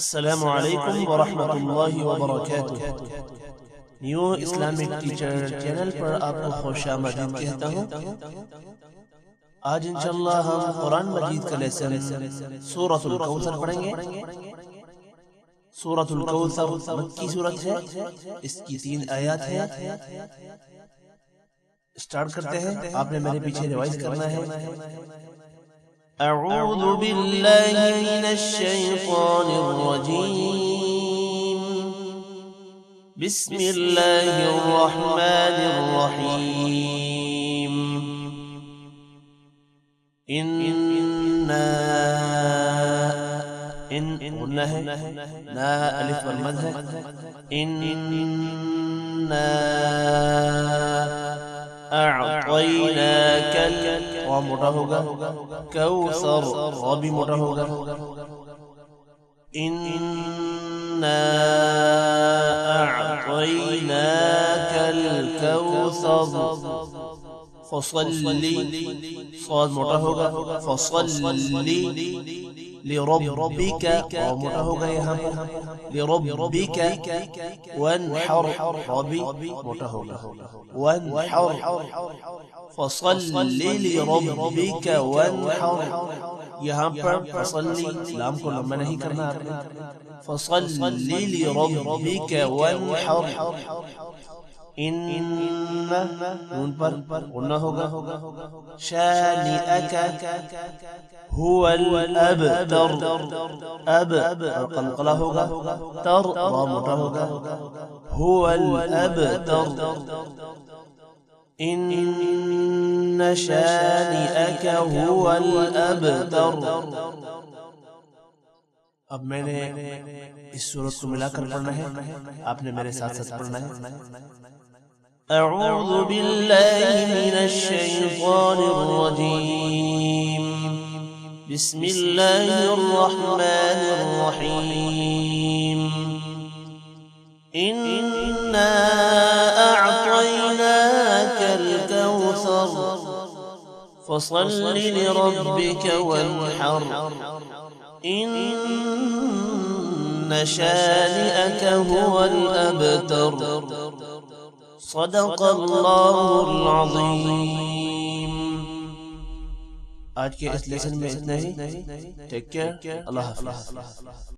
السلام علیکم ورحمۃ اللہ وبرکاتہ۔ نیو اسلامک ٹیچر چینل پر آپ کو خوش آمدید کہتا ہوں۔ آج انشاءاللہ ہم قرآن مجید کا لیسن سورۃ الکوثر پڑھیں گے۔ سورۃ الکوثر مکی سورت ہے، اس کی 3 آیات ہیں۔ سٹارٹ کرتے ہیں، آپ نے میرے پیچھے ریوائز کرنا ہے۔ اعوذ باللہ من الشیطان الرجیم، بسم اللہ الرحمن الرحیم۔ قلنا ہے نا الف والمد ہے۔ اعطیناک را موٹا ہوگا، کوثر را بھی موٹا ہوگا۔ انا اعطیناک الکوثر فصلی، صاد موٹا ہوگا، فصلی لربک، را موٹا ہوگا یہاں پر، لربک وانحر، را بھی موٹا ہوگا، وانحر فصلی لربک وانحر، یہاں پر فصلی لام کو لمبا نہیں کرنا، فصلی لربک وانحر۔ نون پر غنہ ہوگا، شانئک هو الابتر، اب قلقلہ ہوگا، تر را موٹا ہوگا، هو الابتر۔ ان شانئک هو الابتر۔ اب میں نے اس سورت کو ملا کر پڑھنا ہے، آپ نے میرے ساتھ ساتھ پڑھنا ہے۔ اعوذ باللہ من الشیطان الرجیم، بسم اللہ الرحمن الرحیم۔ انا اعطیناک الکوثر فصل لربک وانحر، ان شانئک هو الابتر۔ صدق اللہ العظیم۔ آج کے اس لیسن میں اتنا ہی۔ ٹیک کیئر، اللہ حافظ۔